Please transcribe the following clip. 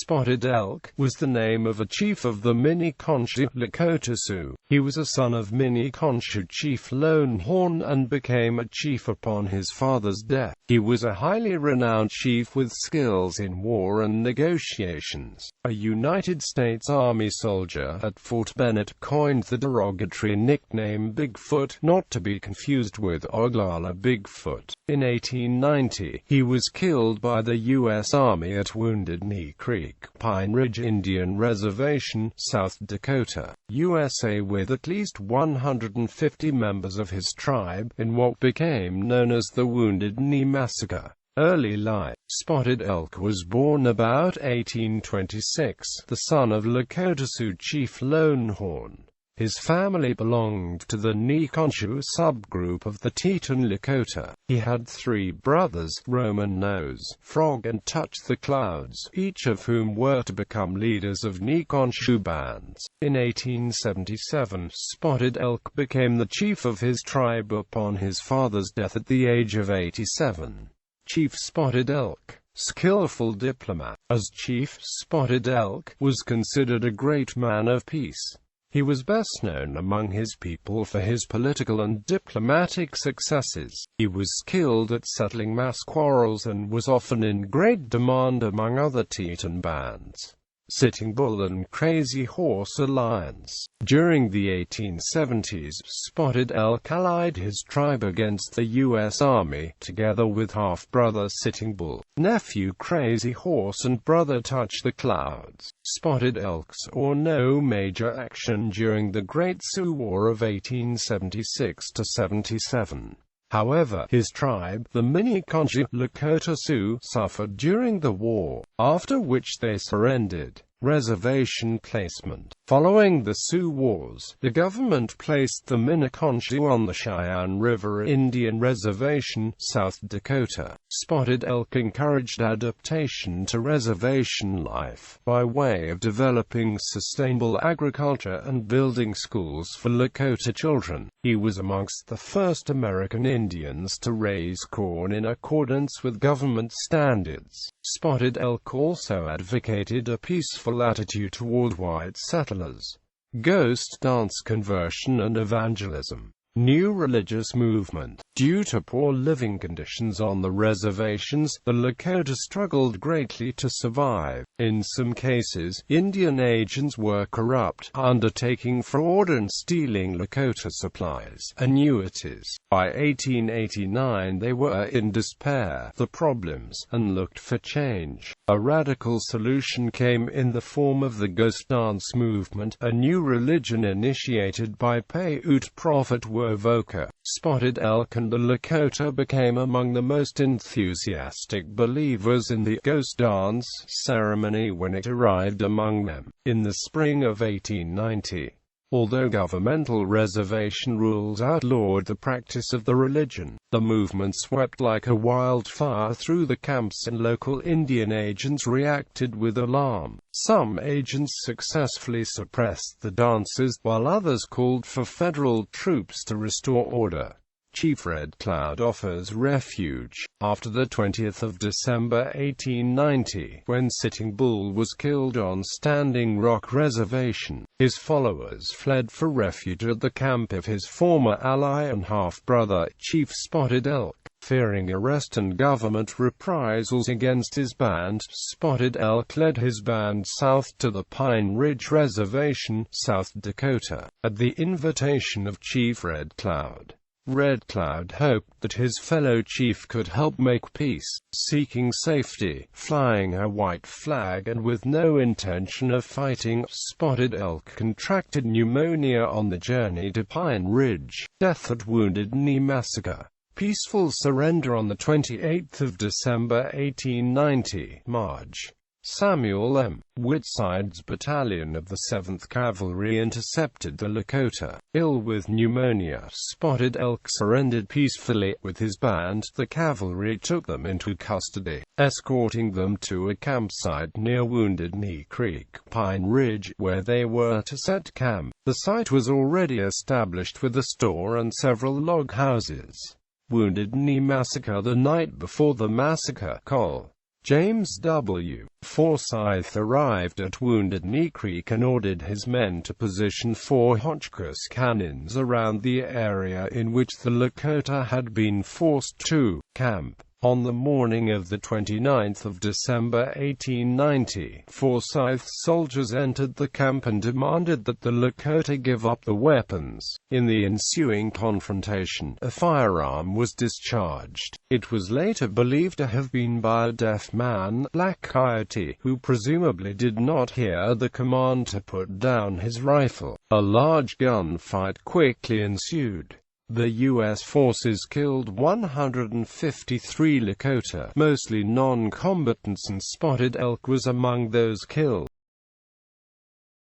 Spotted Elk was the name of a chief of the Miniconjou Lakota Sioux. He was a son of Miniconjou Chief Longhorn and became a chief upon his father's death. He was a highly renowned chief with skills in war and negotiations. A United States Army soldier at Fort Bennett coined the derogatory nickname Big Foot, not to be confused with Oglala Big Foot. In 1890, he was killed by the U.S. Army at Wounded Knee Creek, Pine Ridge Indian Reservation, South Dakota, USA, with at least 150 members of his tribe, in what became known as the Wounded Knee Massacre. Early life. Spotted Elk was born about 1826, the son of Lakota Sioux Chief Longhorn. His family belonged to the Miniconjou subgroup of the Teton Lakota. He had three brothers, Roman Nose, Frog and Touch the Clouds, each of whom were to become leaders of Miniconjou bands. In 1877, Spotted Elk became the chief of his tribe upon his father's death at the age of 87. Chief Spotted Elk, skillful diplomat. As chief, Spotted Elk was considered a great man of peace. He was best known among his people for his political and diplomatic successes. He was skilled at settling mass quarrels and was often in great demand among other Teton bands. Sitting Bull and Crazy Horse alliance. During the 1870s, Spotted Elk allied his tribe against the U.S. Army, together with half-brother Sitting Bull, nephew Crazy Horse and brother Touch the Clouds. Spotted Elk saw no major action during the Great Sioux War of 1876–77. However, his tribe, the Miniconjou Lakota Sioux, suffered during the war, after which they surrendered. Reservation placement. Following the Sioux Wars, the government placed the Miniconjou on the Cheyenne River Indian Reservation, South Dakota. Spotted Elk encouraged adaptation to reservation life, by way of developing sustainable agriculture and building schools for Lakota children. He was amongst the first American Indians to raise corn in accordance with government standards. Spotted Elk also advocated a peaceful attitude toward white settlers, ghost dance conversion and evangelism. New religious movement. Due to poor living conditions on the reservations, the Lakota struggled greatly to survive. In some cases, Indian agents were corrupt, undertaking fraud and stealing Lakota supplies, annuities. By 1889 they were in despair, the problems, and looked for change. A radical solution came in the form of the ghost dance movement, a new religion initiated by Paiute prophet Wovoka. Spotted Elk and the Lakota became among the most enthusiastic believers in the ghost dance ceremony when it arrived among them, in the spring of 1890. Although governmental reservation rules outlawed the practice of the religion, the movement swept like a wildfire through the camps and local Indian agents reacted with alarm. Some agents successfully suppressed the dances, while others called for federal troops to restore order. Chief Red Cloud offers refuge. After the 20th of December 1890, when Sitting Bull was killed on Standing Rock Reservation, his followers fled for refuge at the camp of his former ally and half-brother, Chief Spotted Elk. Fearing arrest and government reprisals against his band, Spotted Elk led his band south to the Pine Ridge Reservation, South Dakota, at the invitation of Chief Red Cloud. Red Cloud hoped that his fellow chief could help make peace, seeking safety, flying a white flag and with no intention of fighting. Spotted Elk contracted pneumonia on the journey to Pine Ridge. Death at Wounded Knee Massacre. Peaceful surrender on the 28th of December 1890. March. Samuel M. Whitside's battalion of the 7th Cavalry intercepted the Lakota. Ill with pneumonia, Spotted Elk surrendered peacefully. With his band, the cavalry took them into custody, escorting them to a campsite near Wounded Knee Creek, Pine Ridge, where they were to set camp. The site was already established with a store and several log houses. Wounded Knee Massacre. The night before the massacre, Col. James W. Forsyth arrived at Wounded Knee Creek and ordered his men to position 4 Hotchkiss cannons around the area in which the Lakota had been forced to camp. On the morning of the 29th of December 1890, Forsyth's soldiers entered the camp and demanded that the Lakota give up the weapons. In the ensuing confrontation, a firearm was discharged. It was later believed to have been by a deaf man, Black Coyote, who presumably did not hear the command to put down his rifle. A large gunfight quickly ensued. The U.S. forces killed 153 Lakota, mostly non-combatants, and Spotted Elk was among those killed.